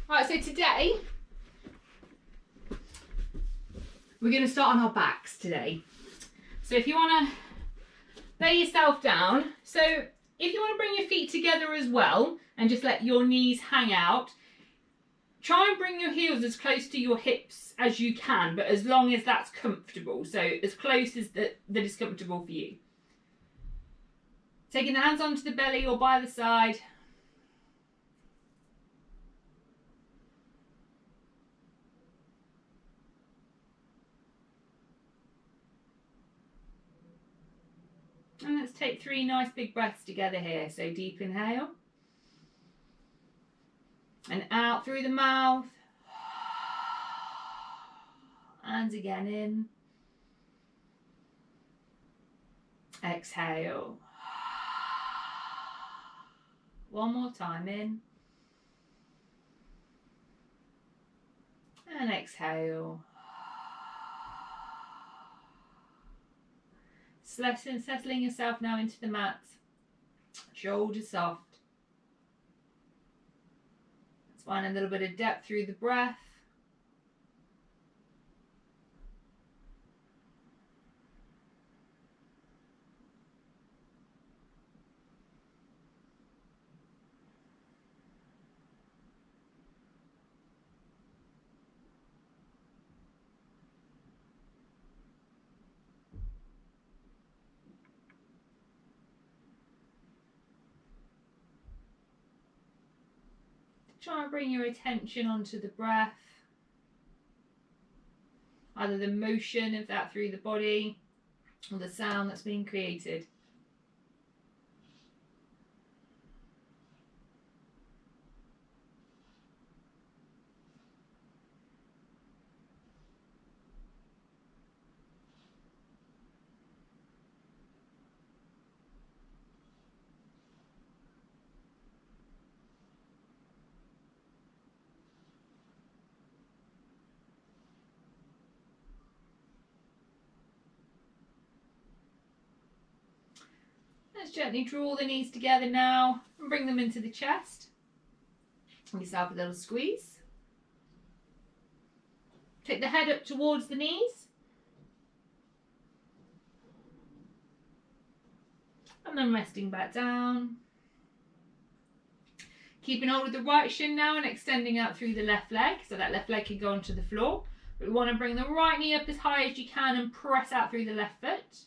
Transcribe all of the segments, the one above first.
Alright, so today we're going to start on our backs today. So if you want to lay yourself down, so if you want to bring your feet together as well and just let your knees hang out, try and bring your heels as close to your hips as you can, but as long as that's comfortable. So as close as that is comfortable for you. Taking the hands onto the belly or by the side. And let's take 3 nice big breaths together here. So deep inhale. And out through the mouth. And again in. Exhale. One more time in. And exhale. Settling yourself now into the mat. Shoulders soft. Let's find a little bit of depth through the breath. Try and bring your attention onto the breath, either the motion of that through the body or the sound that's being created. Let's gently draw the knees together now and bring them into the chest. Give yourself a little squeeze. Take the head up towards the knees. And then resting back down. Keeping hold of the right shin now and extending out through the left leg. So that left leg can go onto the floor. But we want to bring the right knee up as high as you can and press out through the left foot.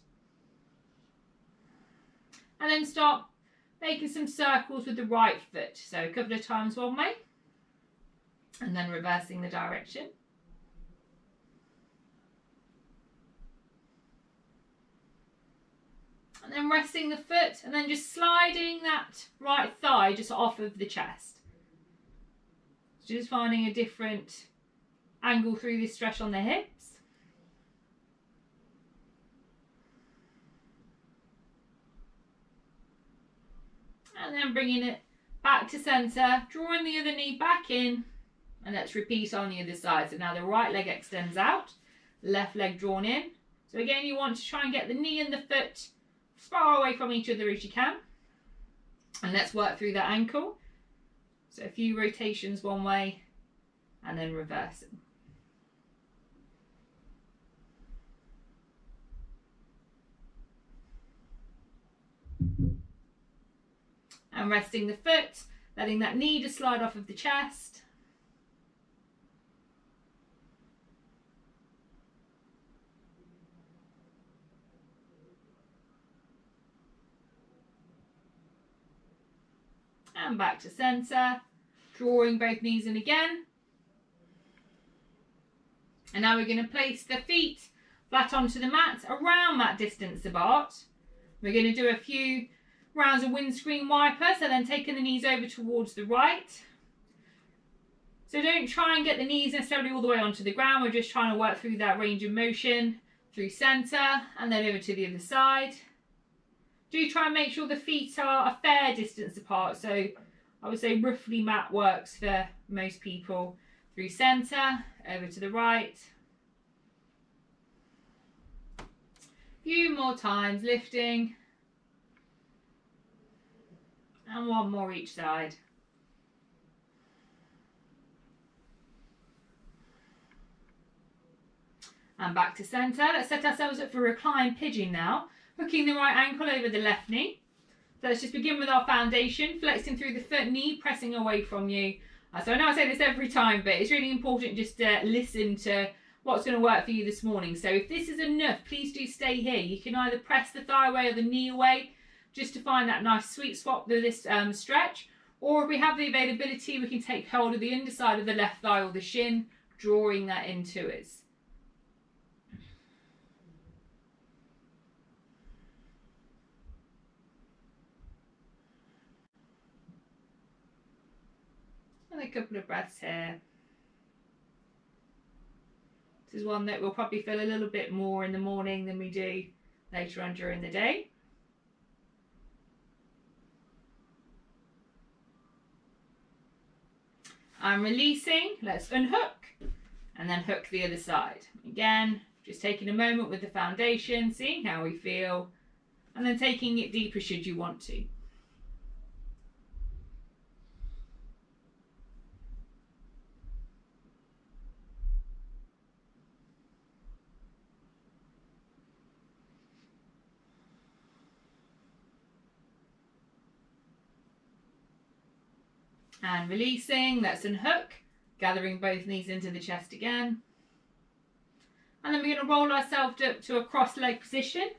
And then start making some circles with the right foot. So a couple of times one way. And then reversing the direction. And then resting the foot and then just sliding that right thigh just off of the chest. Just finding a different angle through this stretch on the hips. And then bringing it back to centre, drawing the other knee back in, and let's repeat on the other side. So now the right leg extends out, left leg drawn in. So again, you want to try and get the knee and the foot as far away from each other as you can. And let's work through that ankle. So a few rotations one way, and then reversing. And resting the foot, letting that knee just slide off of the chest. And back to centre, drawing both knees in again. And now we're going to place the feet flat onto the mat, around that distance apart. We're going to do a few rounds of windscreen wiper, so then taking the knees over towards the right. So don't try and get the knees necessarily all the way onto the ground. We're just trying to work through that range of motion through centre and then over to the other side. Do try and make sure the feet are a fair distance apart. So I would say roughly mat works for most people. Through centre, over to the right. A few more times, lifting. And one more each side. And back to centre. Let's set ourselves up for recline pigeon now. Hooking the right ankle over the left knee. So let's just begin with our foundation, flexing through the foot, knee pressing away from you. So I know I say this every time, but it's really important just to listen to what's going to work for you this morning. So if this is enough, please do stay here. You can either press the thigh away or the knee away, just to find that nice sweet spot with this stretch. Or if we have the availability, we can take hold of the underside of the left thigh or the shin, drawing that into us. And a couple of breaths here. This is one that we'll probably feel a little bit more in the morning than we do later on during the day. And releasing, let's unhook and then hook the other side. Again, just taking a moment with the foundation, seeing how we feel, and then taking it deeper should you want to. And releasing, let's unhook, gathering both knees into the chest again. And then we're going to roll ourselves up to a cross-leg position.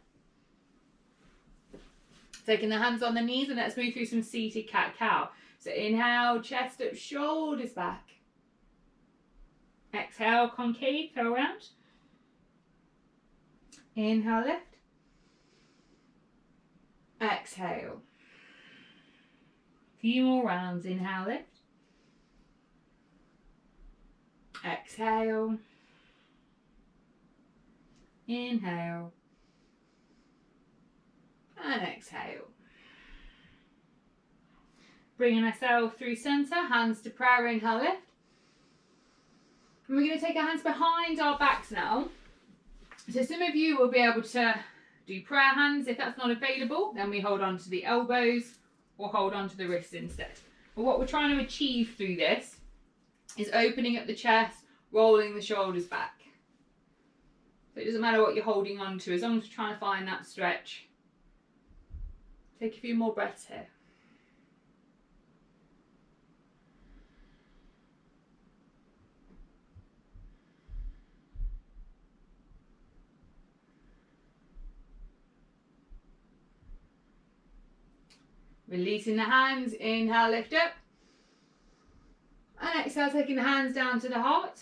Taking the hands on the knees, and let's move through some seated cat-cow. So inhale, chest up, shoulders back. Exhale, concave, go around. Inhale, lift. Exhale. Few more rounds. Inhale, lift. Exhale. Inhale. And exhale. Bringing ourselves through centre, hands to prayer, inhale, lift. And we're going to take our hands behind our backs now. So some of you will be able to do prayer hands. If that's not available, then we hold on to the elbows or hold on to the wrists instead. But what we're trying to achieve through this is opening up the chest, rolling the shoulders back. So it doesn't matter what you're holding on to, as long as you're trying to find that stretch. Take a few more breaths here. Releasing the hands, inhale, lift up. And exhale, taking the hands down to the heart.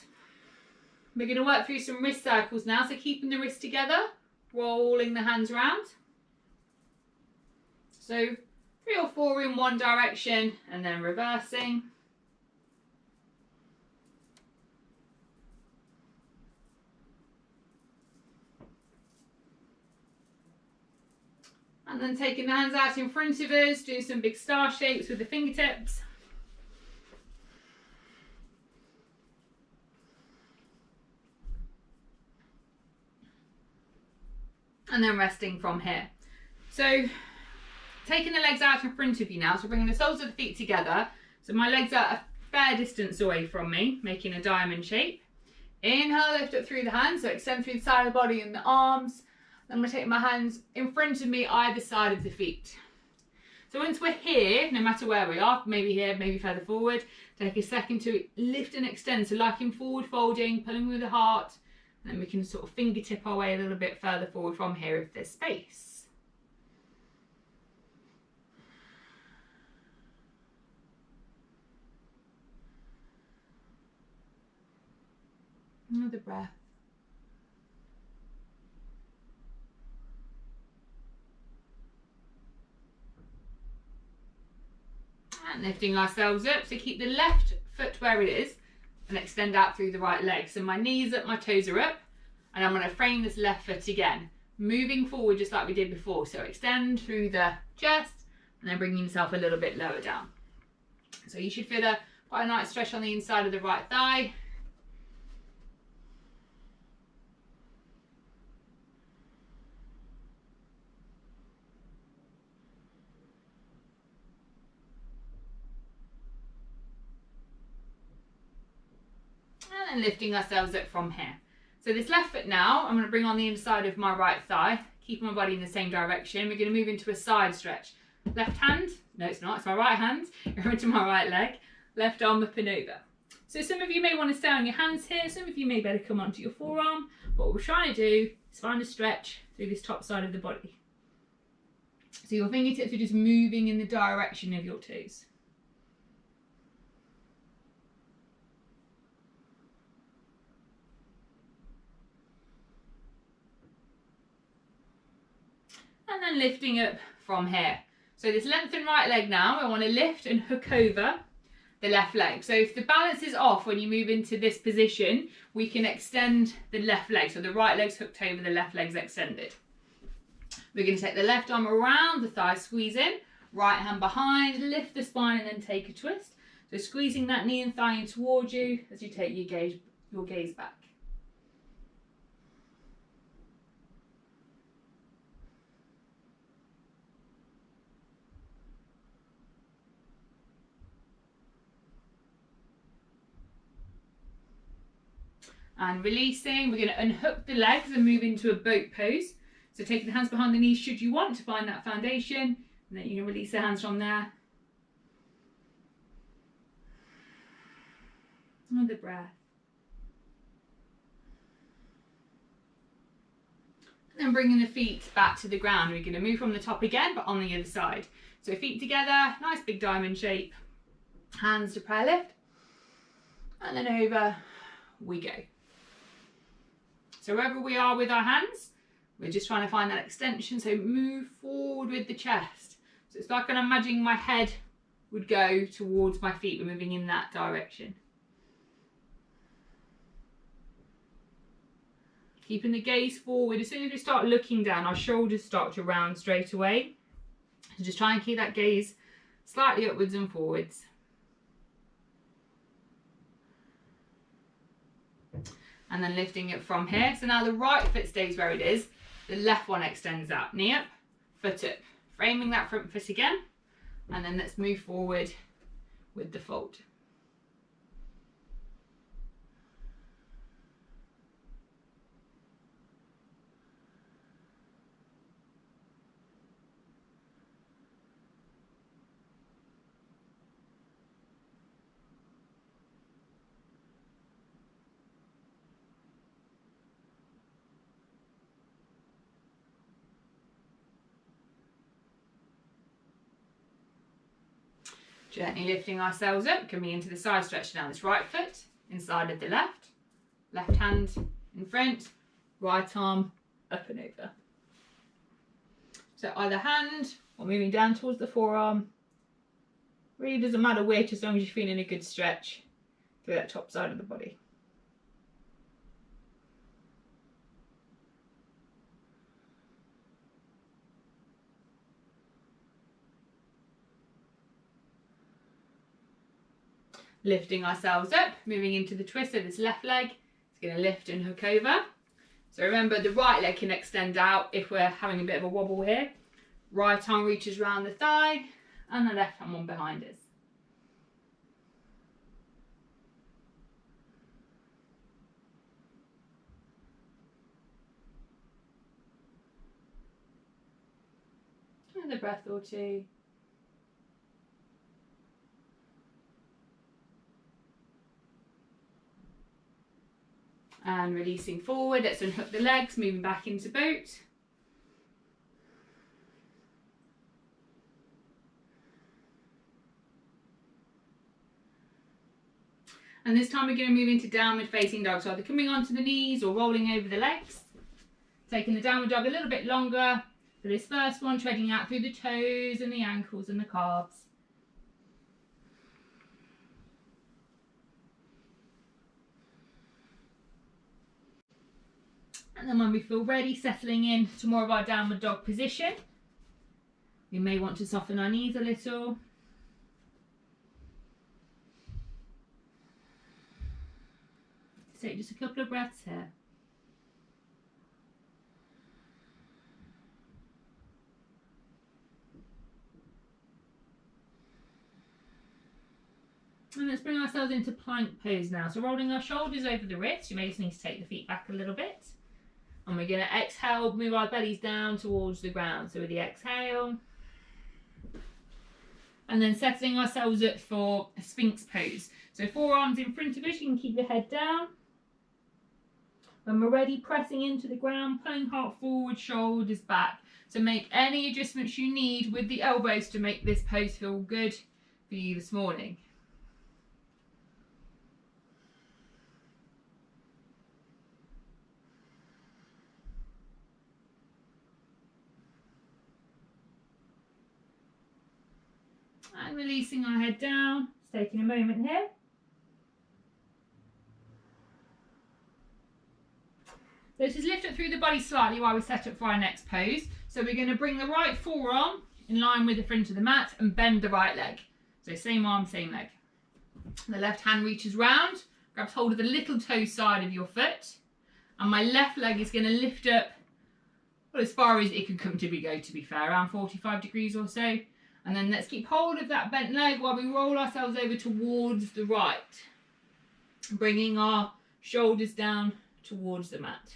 We're going to work through some wrist circles now, so keeping the wrists together, rolling the hands around. So 3 or 4 in one direction and then reversing. And then taking the hands out in front of us, doing some big star shapes with the fingertips. And then resting from here. So taking the legs out in front of you now, so bringing the soles of the feet together. So my legs are a fair distance away from me, making a diamond shape. Inhale, lift up through the hands, so extend through the side of the body and the arms. I'm going to take my hands in front of me, either side of the feet. So once we're here, no matter where we are, maybe here, maybe further forward, take a second to lift and extend. So like in forward folding, pulling with the heart, and then we can sort of fingertip our way a little bit further forward from here if there's space. Another breath. And lifting ourselves up, so keep the left foot where it is and extend out through the right leg. So my knees up, my toes are up, and I'm going to frame this left foot again, moving forward just like we did before. So extend through the chest and then bringing yourself a little bit lower down. So you should feel quite a nice stretch on the inside of the right thigh. And lifting ourselves up from here. So this left foot now, I'm going to bring on the inside of my right thigh, keeping my body in the same direction. We're going to move into a side stretch. Left hand, no it's not, it's my right hand, into my right leg, left arm up and over. So some of you may want to stay on your hands here, some of you may better come onto your forearm, but what we're trying to do is find a stretch through this top side of the body. So your fingertips are just moving in the direction of your toes. And then lifting up from here. So this lengthened right leg now, I want to lift and hook over the left leg. So if the balance is off when you move into this position, we can extend the left leg. So the right leg's hooked over, the left leg's extended. We're going to take the left arm around the thigh, squeeze in, right hand behind, lift the spine and then take a twist. So squeezing that knee and thigh in towards you as you take your gaze back. And releasing, we're going to unhook the legs and move into a boat pose. So taking the hands behind the knees should you want to find that foundation, and then you can release the hands from there. Another breath. And then bringing the feet back to the ground. We're going to move from the top again, but on the other side. So feet together, nice big diamond shape. Hands to prayer lift. And then over we go. So wherever we are with our hands, we're just trying to find that extension. So move forward with the chest. So it's like I'm imagining my head would go towards my feet. We're moving in that direction. Keeping the gaze forward. As soon as we start looking down, our shoulders start to round straight away. So just try and keep that gaze slightly upwards and forwards. And then lifting it from here. So now the right foot stays where it is. The left one extends out. Knee up, foot up. Framing that front foot again. And then let's move forward with the fold. Gently lifting ourselves up, coming into the side stretch now. This right foot inside of the left, left hand in front, right arm up and over. So either hand or moving down towards the forearm. Really doesn't matter which, as long as you're feeling a good stretch through that top side of the body. Lifting ourselves up, moving into the twist of this left leg. It's going to lift and hook over. So remember, the right leg can extend out if we're having a bit of a wobble here. Right arm reaches round the thigh and the left hand one behind us. Another breath or two. And releasing forward, let's unhook the legs, moving back into boat. And this time we're going to move into downward facing dog. So either coming onto the knees or rolling over the legs. Taking the downward dog a little bit longer for this first one, treading out through the toes and the ankles and the calves. And then when we feel ready, settling in to more of our downward dog position. We may want to soften our knees a little. Take just a couple of breaths here. And let's bring ourselves into plank pose now. So rolling our shoulders over the wrists. You may just need to take the feet back a little bit. And we're going to exhale, move our bellies down towards the ground. So with the exhale. And then settling ourselves up for a Sphinx pose. So forearms in front of us, you can keep your head down. When we're ready, pressing into the ground, pulling heart forward, shoulders back. So make any adjustments you need with the elbows to make this pose feel good for you this morning. And releasing our head down, just taking a moment here. So just lift up through the body slightly while we set up for our next pose. So we're going to bring the right forearm in line with the front of the mat and bend the right leg. So same arm, same leg. The left hand reaches round, grabs hold of the little toe side of your foot. And my left leg is going to lift up, well, as far as it can comfortably go, to be fair, around 45 degrees or so. And then let's keep hold of that bent leg while we roll ourselves over towards the right. Bringing our shoulders down towards the mat.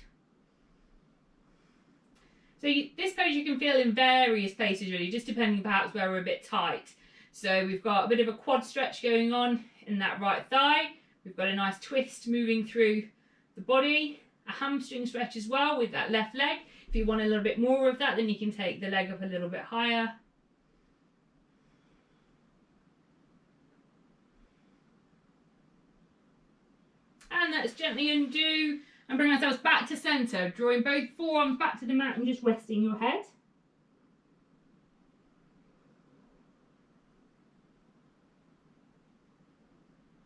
So this pose you can feel in various places really, just depending perhaps where we're a bit tight. So we've got a bit of a quad stretch going on in that right thigh. We've got a nice twist moving through the body. A hamstring stretch as well with that left leg. If you want a little bit more of that, then you can take the leg up a little bit higher. And let's gently undo and bring ourselves back to centre, drawing both forearms back to the mat and just resting your head.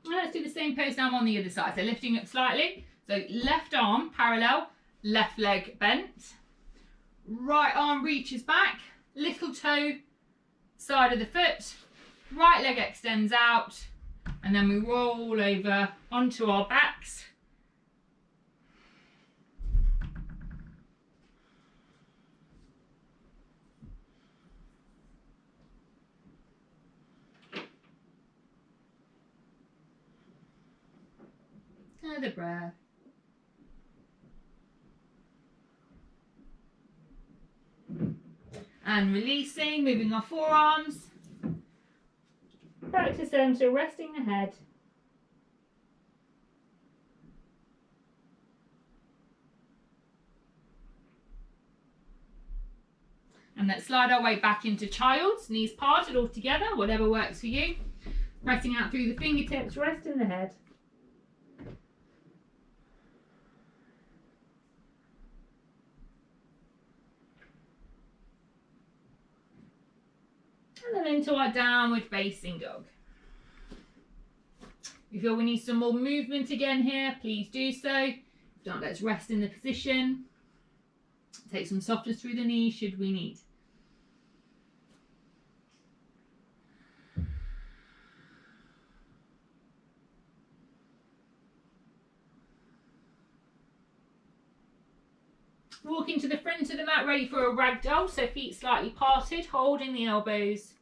And let's do the same pose now on the other side. So lifting up slightly. So left arm parallel, left leg bent. Right arm reaches back, little toe side of the foot. Right leg extends out. And then we roll over onto our backs. Another breath. And releasing, moving our forearms. Back to centre, resting the head. And let's slide our way back into child's, knees parted all together, whatever works for you. Pressing out through the fingertips, resting the head. And then into our downward facing dog. If you feel we need some more movement again here, please do so. If not, let's rest in the position. Take some softness through the knees should we need. Walking to the front of the mat, ready for a ragdoll, so feet slightly parted, holding the elbows.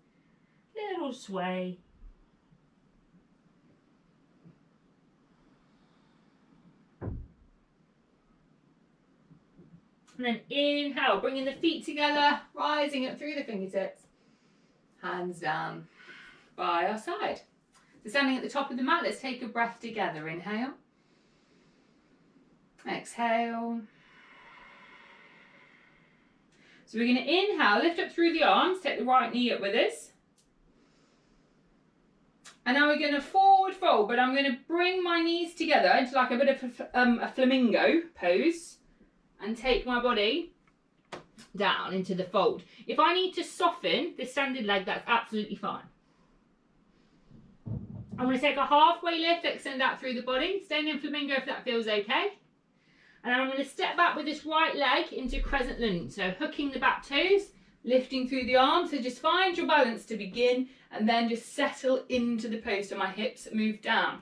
Little sway. And then inhale, bringing the feet together, rising up through the fingertips. Hands down by our side. So standing at the top of the mat, let's take a breath together. Inhale. Exhale. So we're going to inhale, lift up through the arms, take the right knee up with us. And now we're going to forward fold, but I'm going to bring my knees together into like a bit of a flamingo pose and take my body down into the fold. If I need to soften this standing leg, that's absolutely fine. I'm going to take a halfway lift, extend out through the body, staying in flamingo if that feels okay. And I'm going to step back with this right leg into crescent lunge. So hooking the back toes, lifting through the arms. So just find your balance to begin and then just settle into the pose so my hips move down.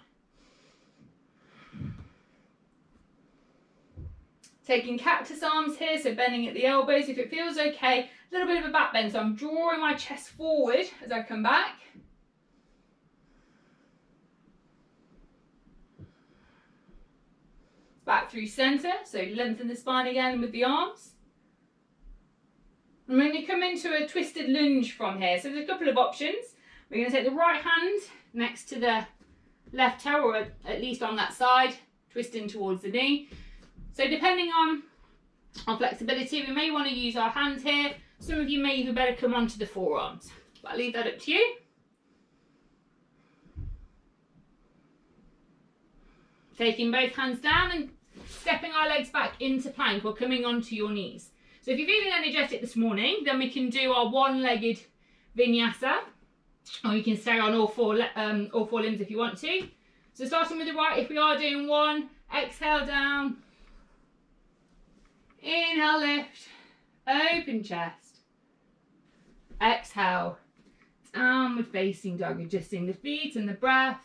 Taking cactus arms here, so bending at the elbows if it feels okay. A little bit of a back bend, so I'm drawing my chest forward as I come back. Back through centre, so lengthen the spine again with the arms. And we're going to come into a twisted lunge from here. So there's a couple of options. We're going to take the right hand next to the left toe, or at least on that side, twisting towards the knee. So depending on our flexibility, we may want to use our hands here. Some of you may even better come onto the forearms, but I'll leave that up to you. Taking both hands down and stepping our legs back into plank or coming onto your knees. So if you're feeling energetic this morning, then we can do our one-legged vinyasa, or you can stay on all four limbs if you want to. So starting with the right, if we are doing one, exhale down, inhale, lift, open chest, exhale, downward facing dog, adjusting the feet and the breath.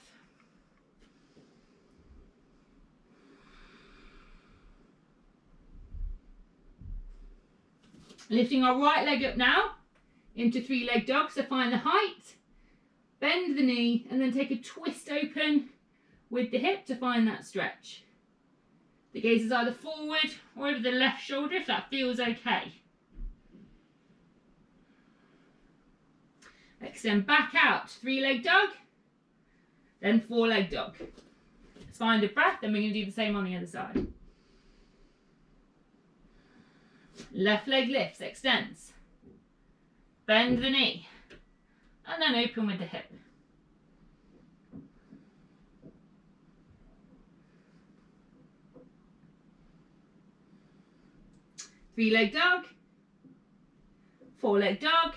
Lifting our right leg up now into three-leg dog, so find the height, bend the knee, and then take a twist open with the hip to find that stretch. The gaze is either forward or over the left shoulder if that feels okay. Extend back out, three-leg dog, then four-leg dog. Let's find a breath, then we're going to do the same on the other side. Left leg lifts, extends. Bend the knee. And then open with the hip. Three-leg dog. Four-leg dog.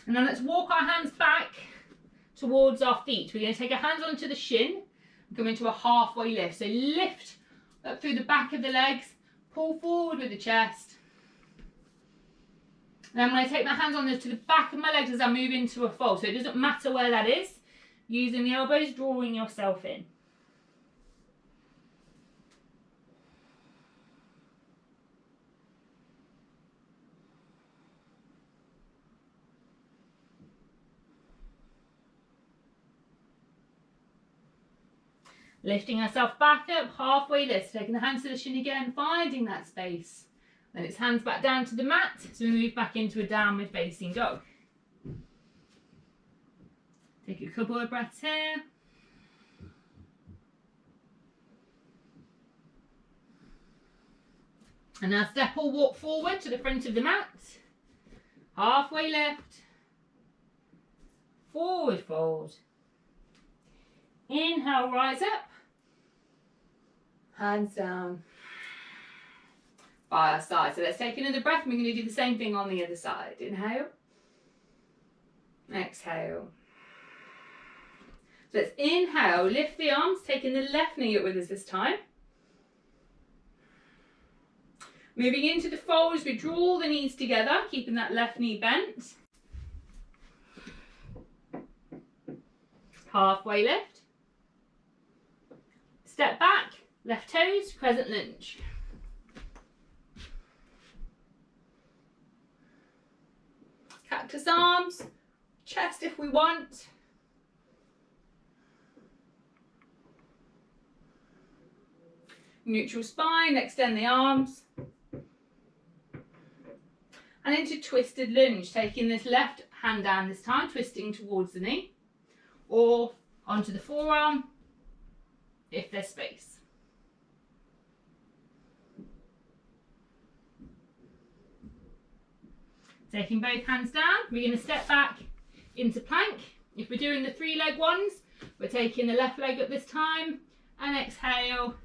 And then let's walk our hands back towards our feet. We're going to take our hands onto the shin and come into a halfway lift. So lift up through the back of the legs. Pull forward with the chest. Then I'm going to take my hands on to the back of my legs as I move into a fold. So it doesn't matter where that is. Using the elbows, drawing yourself in. Lifting ourselves back up, halfway lift, taking the hands to the shin again, finding that space. Then it's hands back down to the mat, so we move back into a downward facing dog. Take a couple of breaths here. And now step or walk forward to the front of the mat. Halfway lift. Forward fold. Inhale, rise up. Hands down by our side. So let's take another breath. We're going to do the same thing on the other side. Inhale. Exhale. So let's inhale, lift the arms, taking the left knee up with us this time. Moving into the fold as we draw the knees together, keeping that left knee bent. Halfway lift. Step back, left toes, crescent lunge. Cactus arms, chest if we want. Neutral spine, extend the arms. And into twisted lunge, taking this left hand down this time, twisting towards the knee. Or onto the forearm, if there's space. Taking both hands down, we're going to step back into plank. If we're doing the three-leg ones, we're taking the left leg up this time, and exhale,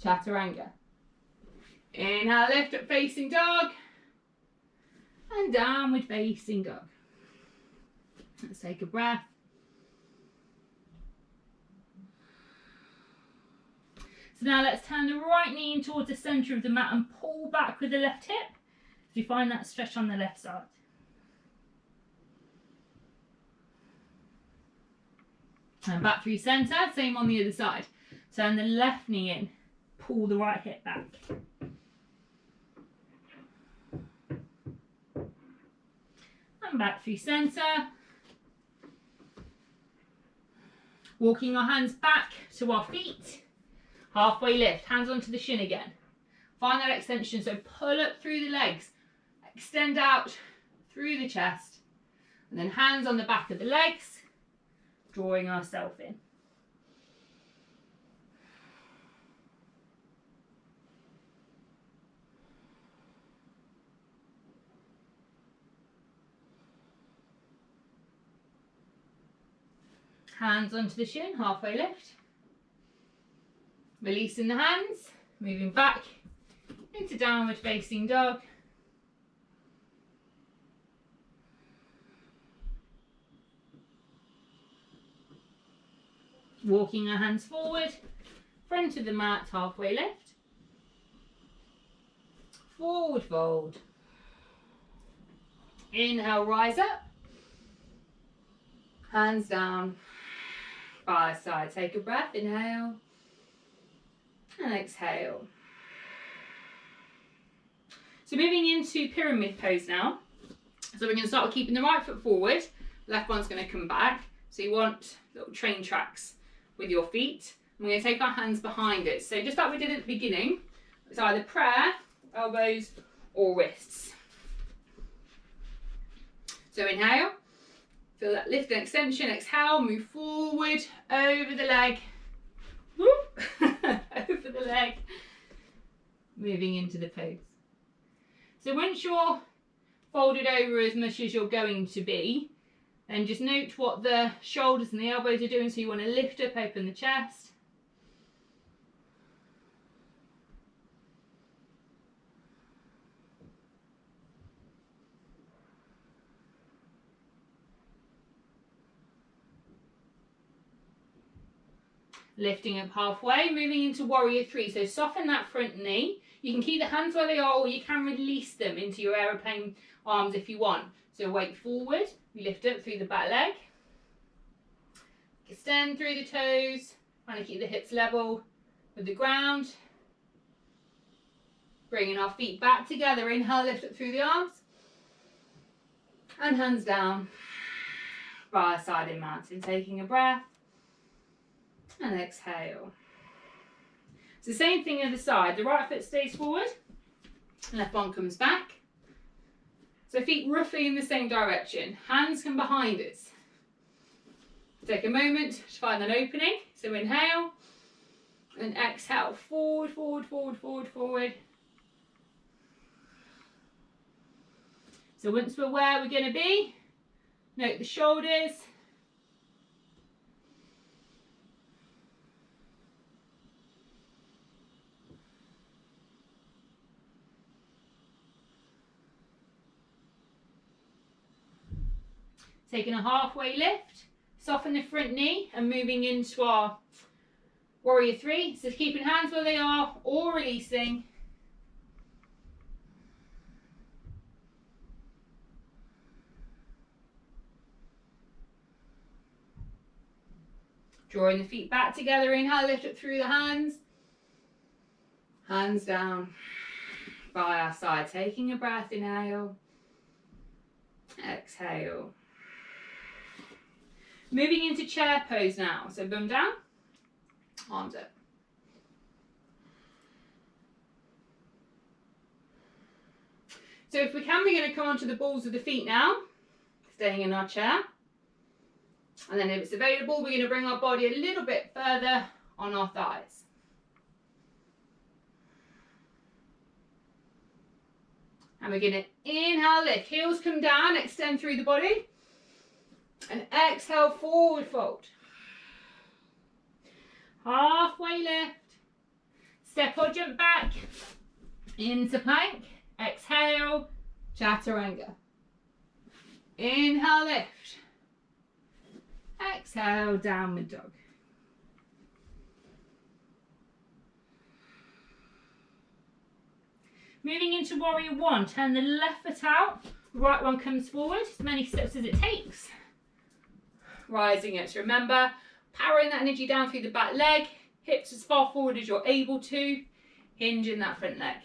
chaturanga. Inhale, lift up facing dog, and downward facing dog. Let's take a breath. So now let's turn the right knee in towards the centre of the mat and pull back with the left hip. So you find that stretch on the left side. And back through centre, same on the other side. Turn the left knee in, pull the right hip back. And back through centre. Walking our hands back to our feet. Halfway lift, hands onto the shin again. Find that extension, so pull up through the legs, extend out through the chest, and then hands on the back of the legs, drawing ourselves in. Hands onto the shin, halfway lift. Releasing the hands, moving back into downward facing dog. Walking our hands forward, front of the mat, halfway lift. Forward fold. Inhale, rise up. Hands down, by side. Take a breath, inhale and exhale. So moving into pyramid pose now. So we're going to start with keeping the right foot forward, left one's going to come back. So you want little train tracks with your feet. We're going to take our hands behind it. So just like we did at the beginning, it's either prayer, elbows or wrists. So inhale, feel that lift and extension, exhale, move forward, over the leg, whoop, over the leg, moving into the pose. So once you're folded over as much as you're going to be, then just note what the shoulders and the elbows are doing. So you want to lift up, open the chest. Lifting up halfway, moving into warrior three. So soften that front knee. You can keep the hands where they are, or you can release them into your aeroplane arms if you want. So weight forward, we lift up through the back leg. Extend through the toes, trying to keep the hips level with the ground. Bringing our feet back together, inhale, lift up through the arms. And hands down, by side in mountain, taking a breath. And exhale. It's the same thing other side. The right foot stays forward, left one comes back. So feet roughly in the same direction. Hands come behind us. Take a moment to find an opening. So inhale and exhale. Forward, forward, forward, forward, forward. So once we're where we're going to be, note the shoulders. Taking a halfway lift, soften the front knee and moving into our warrior three. So keeping hands where they are or releasing. Drawing the feet back together, inhale, lift up through the hands. Hands down by our side, taking a breath, inhale, exhale. Moving into chair pose now. So bum down, arms up. So if we can, we're going to come onto the balls of the feet now, staying in our chair. And then if it's available, we're going to bring our body a little bit further on our thighs. And we're going to inhale, lift, heels come down, extend through the body. And exhale, forward fold. Halfway lift. Step or jump back into plank. Exhale, chaturanga. Inhale, lift. Exhale, downward dog. Moving into warrior one. Turn the left foot out. Right one comes forward. As many steps as it takes. Rising up. So remember, powering that energy down through the back leg, hips as far forward as you're able to, hinge in that front leg.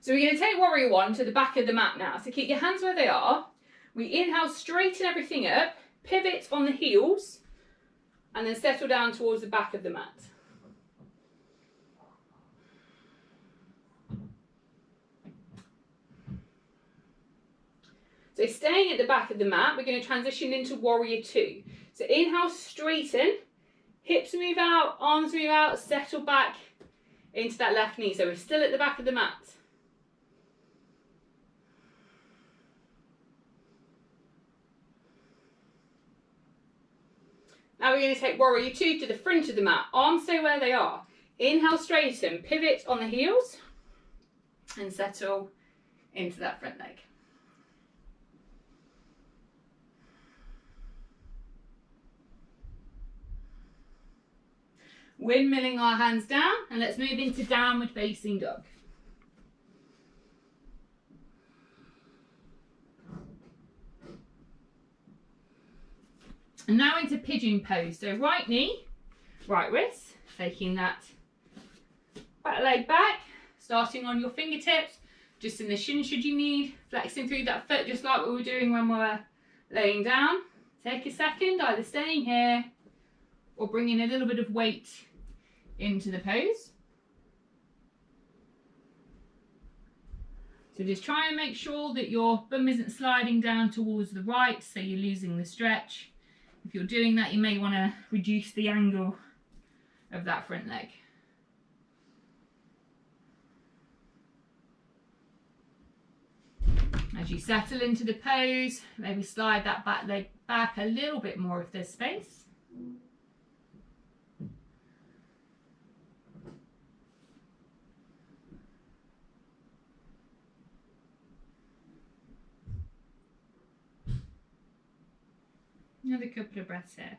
So we're going to take warrior one to the back of the mat now. So keep your hands where they are. We inhale, straighten everything up, pivot on the heels, and then settle down towards the back of the mat. So staying at the back of the mat, we're going to transition into warrior two. So inhale, straighten, hips move out, arms move out, settle back into that left knee. So we're still at the back of the mat. Now we're going to take warrior two to the front of the mat. Arms stay where they are. Inhale, straighten, pivot on the heels, and settle into that front leg. Windmilling our hands down, and let's move into downward facing dog. And now into pigeon pose. So right knee, right wrist, taking that back leg back, starting on your fingertips, just in the shin should you need, flexing through that foot just like we were doing when we were laying down. Take a second, either staying here or bringing a little bit of weight into the pose. So just try and make sure that your bum isn't sliding down towards the right, so you're losing the stretch. If you're doing that, you may want to reduce the angle of that front leg. As you settle into the pose, maybe slide that back leg back a little bit more if there's space. Another couple of breaths here.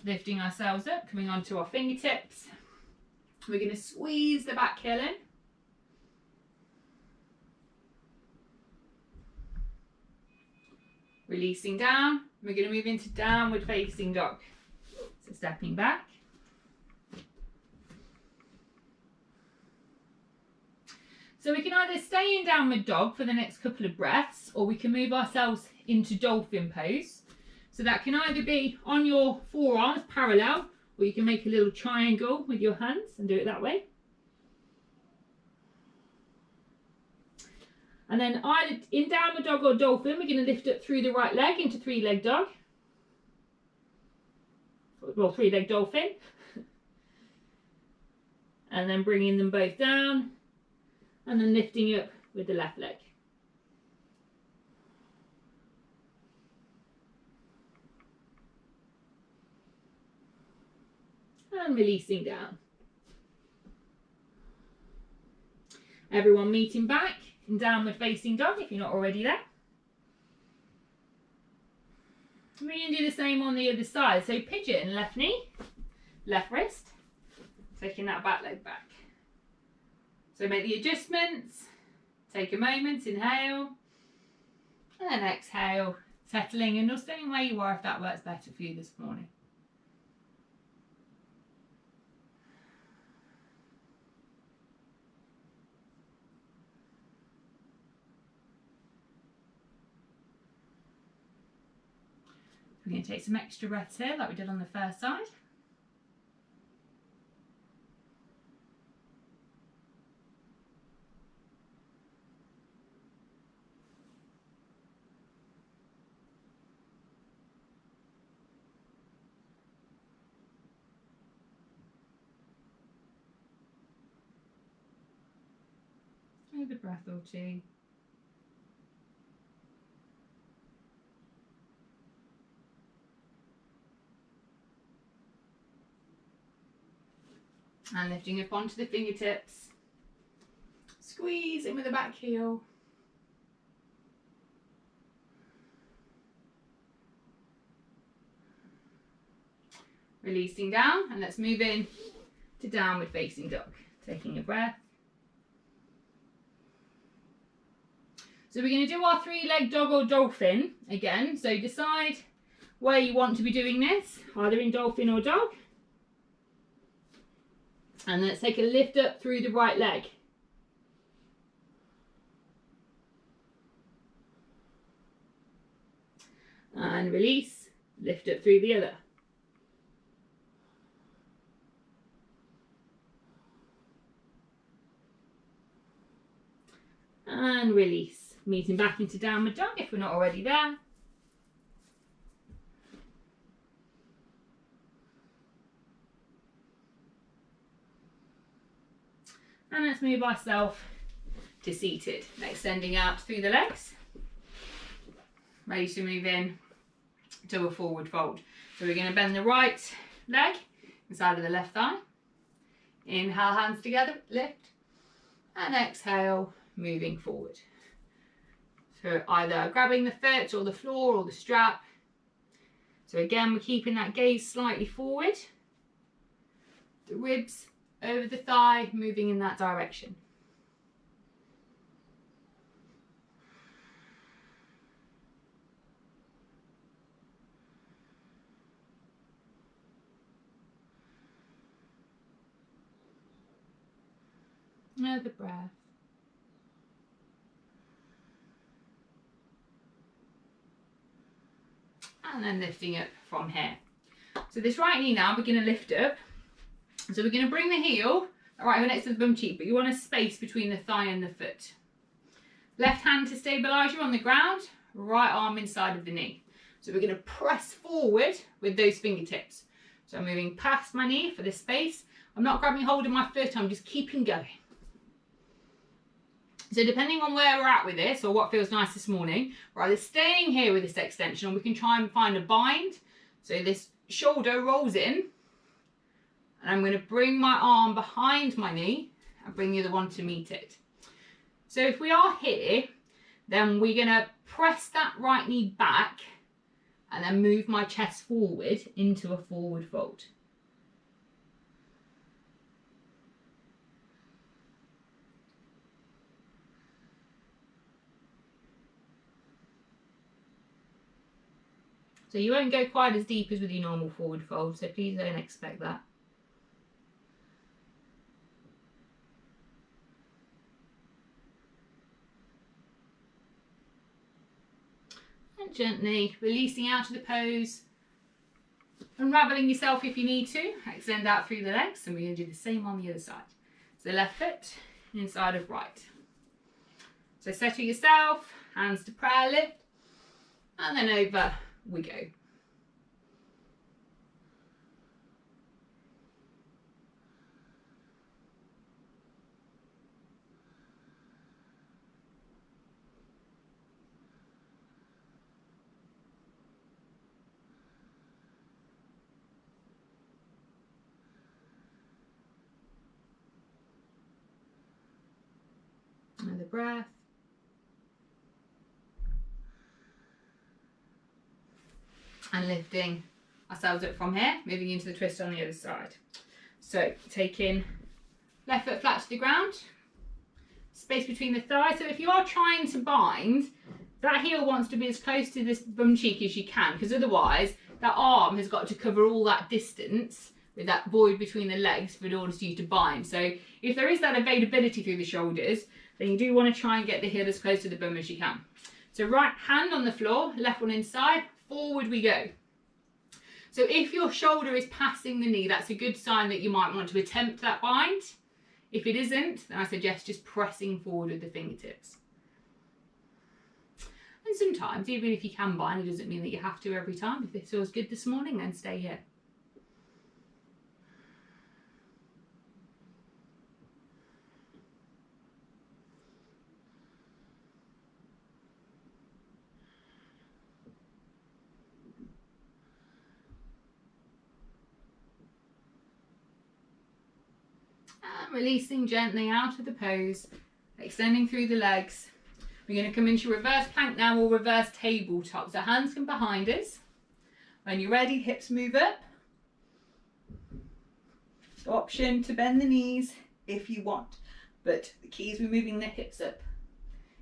Lifting ourselves up, coming onto our fingertips. We're going to squeeze the back heel in. Releasing down, we're going to move into downward facing dog. So stepping back. So we can either stay in downward dog for the next couple of breaths, or we can move ourselves into dolphin pose. So that can either be on your forearms parallel, or you can make a little triangle with your hands and do it that way. And then either in downward dog or dolphin, we're going to lift up through the right leg into three-leg dog. Well, three-leg dolphin. And then bringing them both down. And then lifting up with the left leg. And releasing down. Everyone meeting back in downward facing dog if you're not already there. We're going to do the same on the other side. So pigeon, left knee, left wrist, taking that back leg back. So make the adjustments, take a moment, inhale, and then exhale, settling and just staying where you are if that works better for you this morning. We're going to take some extra breaths here like we did on the first side. Another breath or two. And lifting up onto the fingertips. Squeeze in with the back heel. Releasing down, and let's move in to downward facing dog. Taking a breath. So we're going to do our three-leg dog or dolphin again. So decide where you want to be doing this, either in dolphin or dog. And let's take a lift up through the right leg. And release, lift up through the other. And release, meeting back into downward dog if we're not already there. And let's move ourselves to seated, extending out through the legs. Ready to move in to a forward fold. So we're going to bend the right leg inside of the left thigh. Inhale, hands together, lift. And exhale, moving forward. So either grabbing the foot or the floor or the strap. So again, we're keeping that gaze slightly forward. The ribs over the thigh, moving in that direction. Another breath. And then lifting up from here. So this right knee now, we're going to lift up. So we're going to bring the heel, right heel next to the bum cheek, but you want a space between the thigh and the foot. Left hand to stabilise you on the ground, right arm inside of the knee. So we're going to press forward with those fingertips. So I'm moving past my knee for this space. I'm not grabbing hold of my foot, I'm just keeping going. So depending on where we're at with this, or what feels nice this morning, we're either staying here with this extension, or we can try and find a bind. So this shoulder rolls in, and I'm going to bring my arm behind my knee and bring the other one to meet it. So if we are here, then we're going to press that right knee back and then move my chest forward into a forward fold. So you won't go quite as deep as with your normal forward fold, so please don't expect that. And gently releasing out of the pose, unravelling yourself if you need to, extend out through the legs, and we're going to do the same on the other side. So left foot inside of right. So settle yourself, hands to prayer lift, and then over we go. Another breath. And lifting ourselves up from here, moving into the twist on the other side. So taking left foot flat to the ground, space between the thighs. So if you are trying to bind, that heel wants to be as close to this bum cheek as you can, because otherwise that arm has got to cover all that distance with that void between the legs in order for you to bind. So if there is that availability through the shoulders, then you do want to try and get the heel as close to the bum as you can. So right hand on the floor, left one inside, forward we go. So if your shoulder is passing the knee, that's a good sign that you might want to attempt that bind. If it isn't, then I suggest just pressing forward with the fingertips. And sometimes, even if you can bind, it doesn't mean that you have to every time. If it feels good this morning, then stay here. Releasing gently out of the pose, extending through the legs. We're going to come into reverse plank now, or reverse tabletop. So hands come behind us. When you're ready, hips move up. So option to bend the knees if you want, but the key is we're moving the hips up.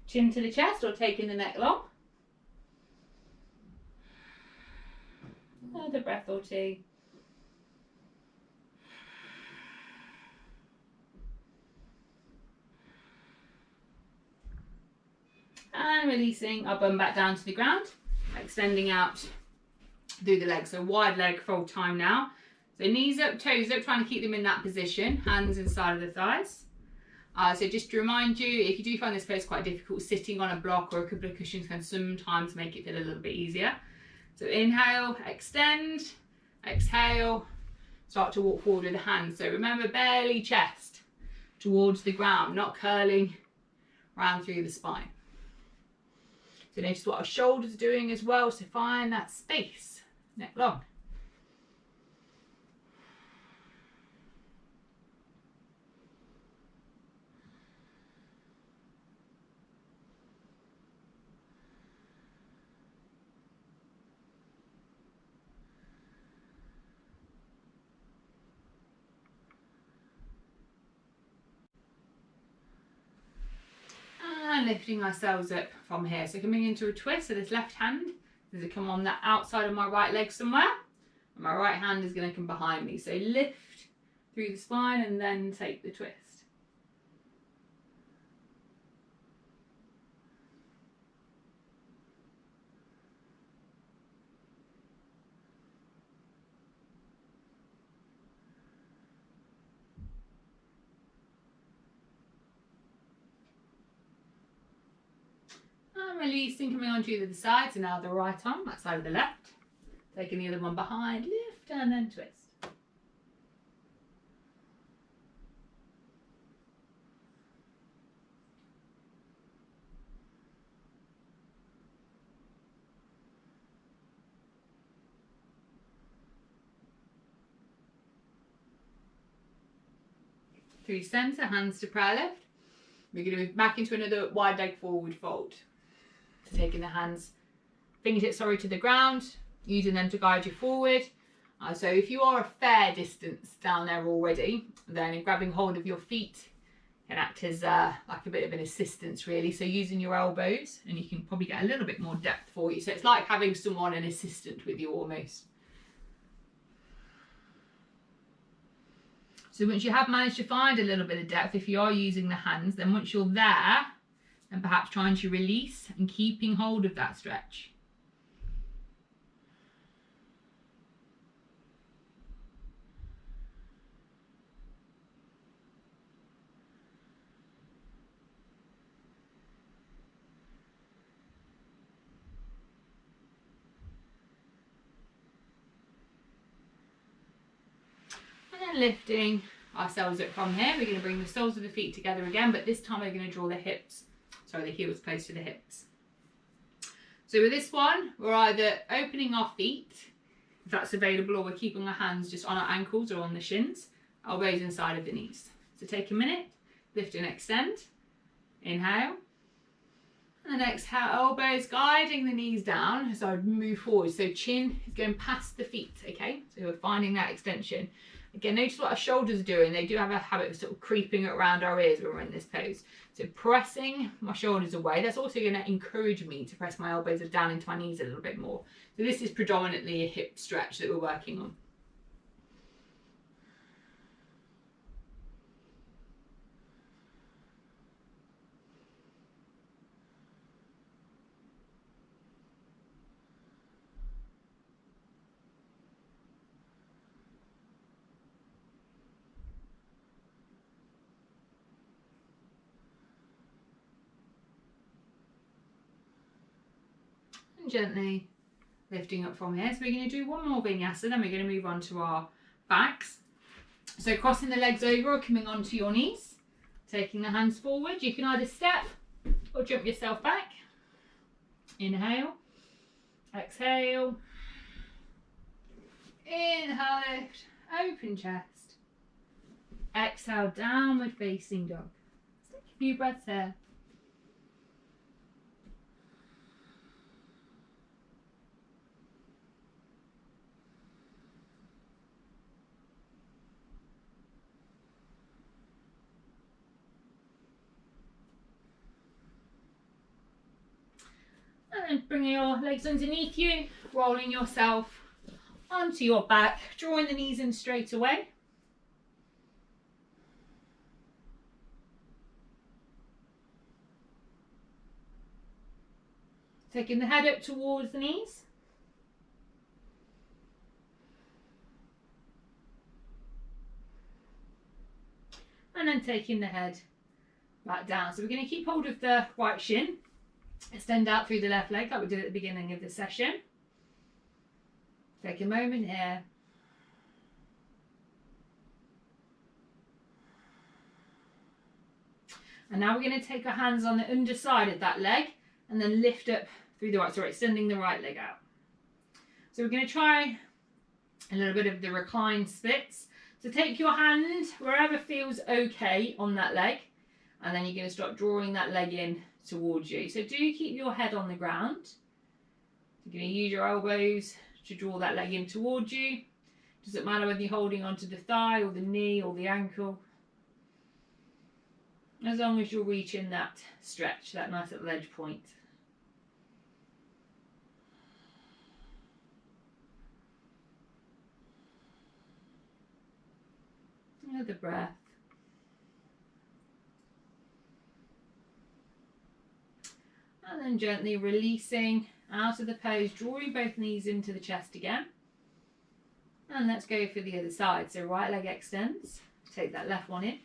Chin to the chest or taking the neck long. Another breath or two. And releasing our bum back down to the ground, extending out through the legs. So wide leg fold time now. So knees up, toes up, trying to keep them in that position, hands inside of the thighs. So just to remind you, if you do find this pose quite difficult, sitting on a block or a couple of cushions can sometimes make it feel a little bit easier. So inhale, extend, exhale, start to walk forward with the hands. So remember, belly, chest towards the ground, not curling round through the spine. So notice what our shoulders are doing as well, so find that space, neck long. And lifting ourselves up from here. So coming into a twist, so this left hand is going to come on the outside of my right leg somewhere. And my right hand is going to come behind me. So lift through the spine and then take the twist. And releasing, coming onto either the side, so now the right arm, that side of the left. Taking the other one behind, lift and then twist. Through centre, hands to prayer lift. We're going to move back into another wide leg forward fold. So taking the hands, fingertips to the ground, using them to guide you forward. So if you are a fair distance down there already, then grabbing hold of your feet can act as like a bit of an assistance really. So using your elbows, and you can probably get a little bit more depth for you. So it's like having someone, an assistant with you almost. So once you have managed to find a little bit of depth, if you are using the hands, then once you're there, and perhaps trying to release and keeping hold of that stretch. And lifting ourselves up from here, we're going to bring the soles of the feet together again, but this time we're going to draw the heels close to the hips. So with this one, we're either opening our feet, if that's available, or we're keeping our hands just on our ankles or on the shins, elbows inside of the knees. So take a minute, lift and extend, inhale, and then exhale, elbows guiding the knees down as I move forward. So chin is going past the feet, okay? So we're finding that extension. Again, notice what our shoulders are doing. They do have a habit of sort of creeping around our ears when we're in this pose. So pressing my shoulders away. That's also going to encourage me to press my elbows down into my knees a little bit more. So this is predominantly a hip stretch that we're working on. And gently lifting up from here. So we're going to do one more vinyasa, then we're going to move on to our backs. So crossing the legs over or coming onto your knees, taking the hands forward. You can either step or jump yourself back. Inhale, exhale, inhale, lift, open chest, exhale, downward facing dog. Let's take a few breaths here. And then bringing your legs underneath you, rolling yourself onto your back, drawing the knees in straight away. Taking the head up towards the knees. And then taking the head back down. So we're going to keep hold of the right shin, extend out through the left leg like we did at the beginning of the session. Take a moment here. And now we're going to take our hands on the underside of that leg and then lift up through the right, so we're extending the right leg out. So we're going to try a little bit of the recline splits. So take your hand wherever feels okay on that leg, and then you're going to start drawing that leg in towards you. So do keep your head on the ground. You're going to use your elbows to draw that leg in towards you. Doesn't matter whether you're holding onto the thigh or the knee or the ankle. As long as you're reaching that stretch, that nice little edge point. Another breath. And then gently releasing out of the pose, drawing both knees into the chest again. And let's go for the other side. So right leg extends, take that left one in.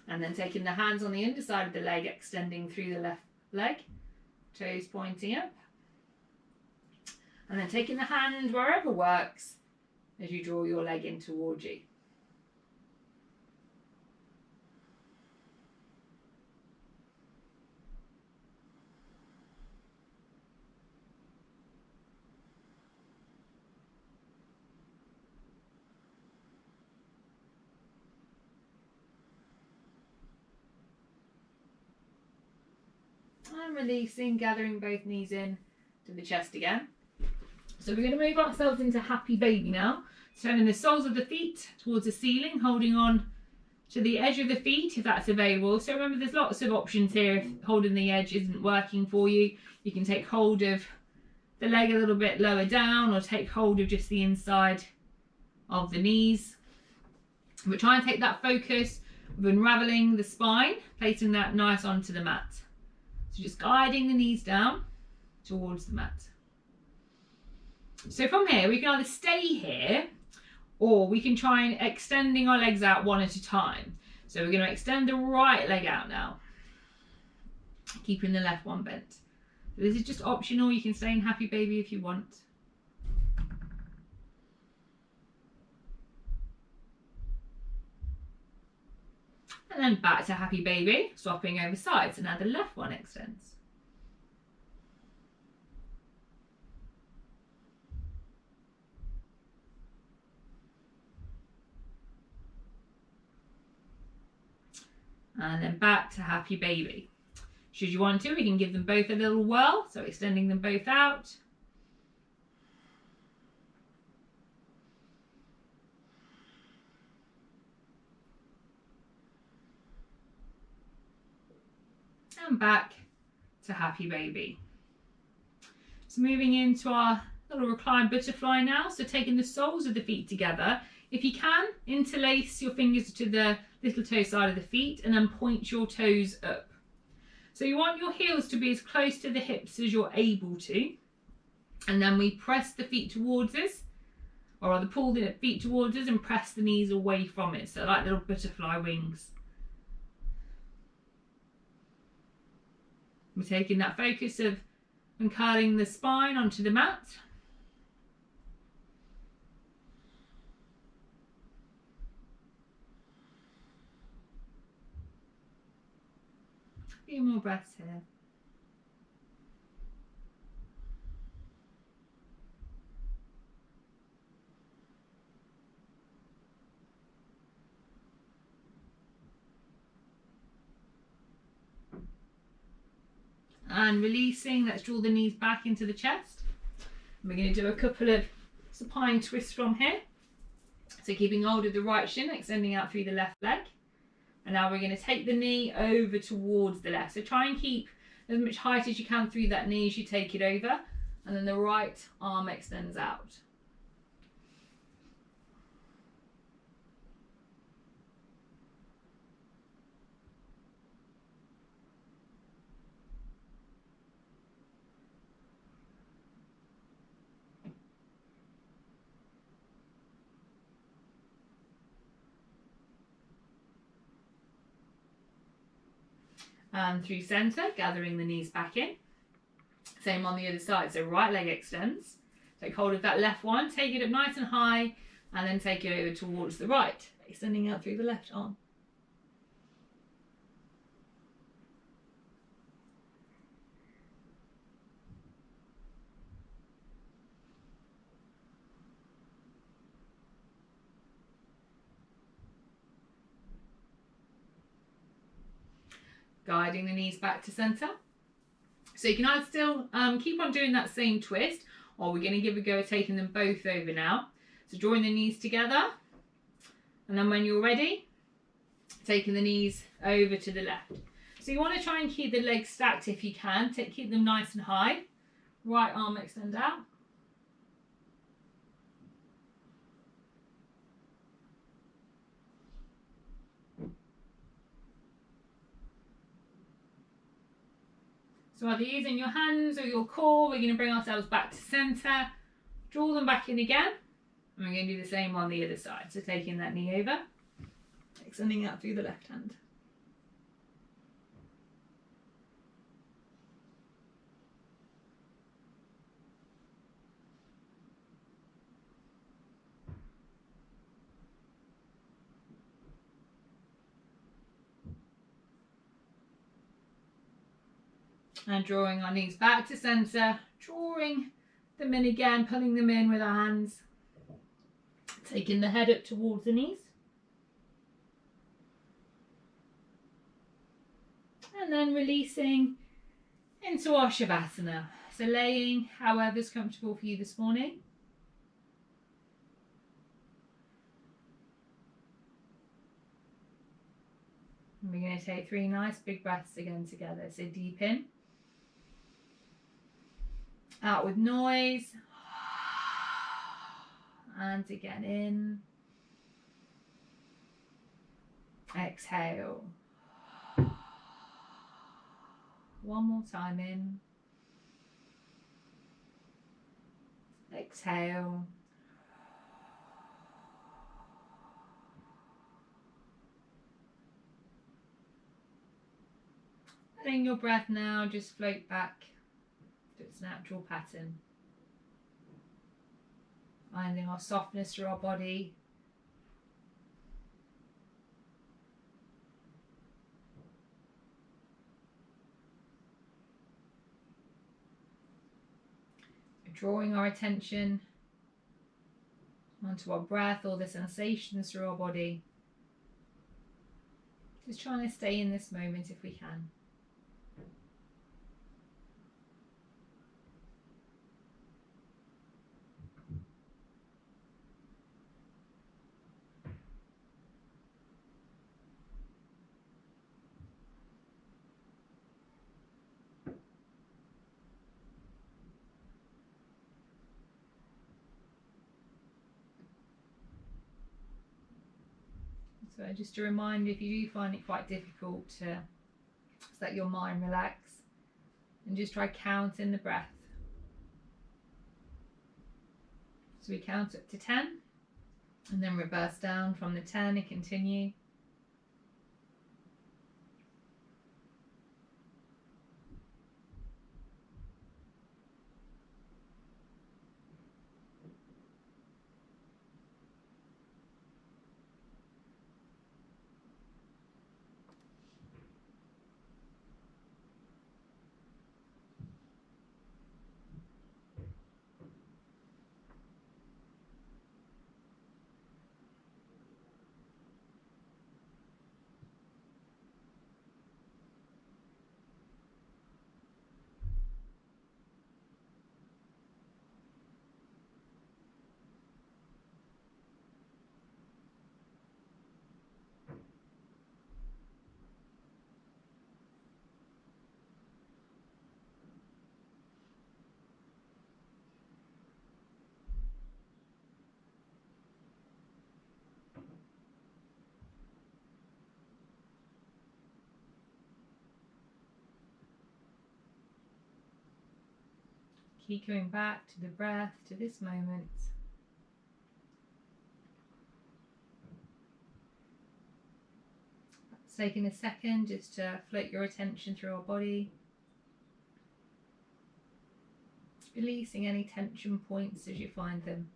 And then taking the hands on the underside of the leg, extending through the left leg, toes pointing up. And then taking the hand wherever works as you draw your leg in towards you. And releasing, gathering both knees in to the chest again. So we're going to move ourselves into happy baby now. Turning the soles of the feet towards the ceiling, holding on to the edge of the feet if that's available. So remember, there's lots of options here. If holding the edge isn't working for you, you can take hold of the leg a little bit lower down or take hold of just the inside of the knees. But try and take that focus of unraveling the spine, placing that nice onto the mat. So just guiding the knees down towards the mat. So from here, we can either stay here or we can try and extending our legs out one at a time. So we're going to extend the right leg out now, keeping the left one bent. So this is just optional. You can stay in happy baby if you want. And then back to happy baby, swapping over sides. And now the left one extends. And then back to happy baby. Should you want to, we can give them both a little whirl, so extending them both out. And back to happy baby. So moving into our little reclined butterfly now. So taking the soles of the feet together. If you can, interlace your fingers to the little toe side of the feet and then point your toes up. So you want your heels to be as close to the hips as you're able to. And then we press the feet towards us, or rather pull the feet towards us and press the knees away from it. So like little butterfly wings. We're taking that focus of uncurling the spine onto the mat. A few more breaths here. And releasing, let's draw the knees back into the chest. We're going to do a couple of supine twists from here. So keeping hold of the right shin, extending out through the left leg. And now we're going to take the knee over towards the left. So try and keep as much height as you can through that knee as you take it over. And then the right arm extends out. And through centre, gathering the knees back in. Same on the other side, so right leg extends. Take hold of that left one, take it up nice and high, and then take it over towards the right, extending out through the left arm. Guiding the knees back to centre. So you can either still keep on doing that same twist, or we're going to give a go at taking them both over now. So drawing the knees together, and then when you're ready, taking the knees over to the left. So you want to try and keep the legs stacked if you can. Keep them nice and high. Right arm extend out. So either using your hands or your core, we're going to bring ourselves back to centre, draw them back in again, and we're going to do the same on the other side. So taking that knee over, extending out through the left hand. And drawing our knees back to centre, drawing them in again, pulling them in with our hands, taking the head up towards the knees. And then releasing into our Shavasana. So laying however's comfortable for you this morning. And we're going to take 3 nice big breaths again together. So deep in. Out with noise, and again in, exhale, one more time in, exhale, letting your breath now just float back to its natural pattern. Finding our softness through our body. Drawing our attention onto our breath or the sensations through our body. Just trying to stay in this moment if we can. So just a reminder, if you do find it quite difficult to let your mind relax, and just try counting the breath. So we count up to 10 and then reverse down from the 10 and continue. Keep going back to the breath, to this moment. It's taking a second just to float your attention through our body. Releasing any tension points as you find them.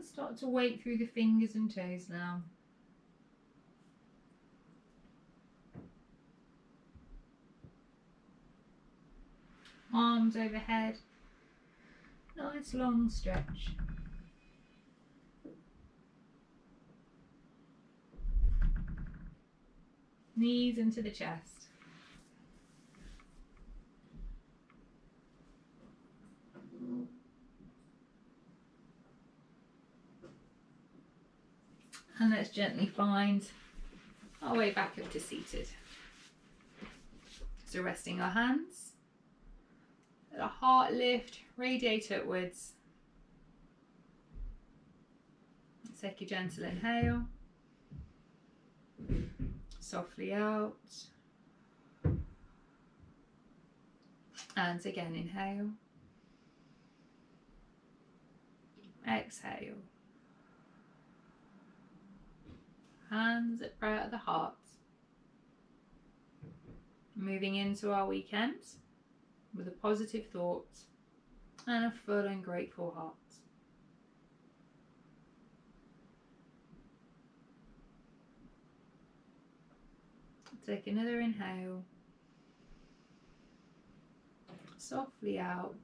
Let's start to wake through the fingers and toes now. Arms overhead. Nice long stretch. Knees into the chest. And let's gently find our way back up to seated. So resting our hands, let our heart lift, radiate upwards. Let's take a gentle inhale, softly out, and again inhale, exhale. Hands at prayer at the heart. Moving into our weekend with a positive thought and a full and grateful heart. Take another inhale. Softly out.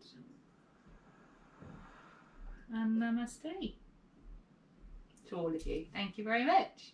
And namaste to all of you. Thank you very much.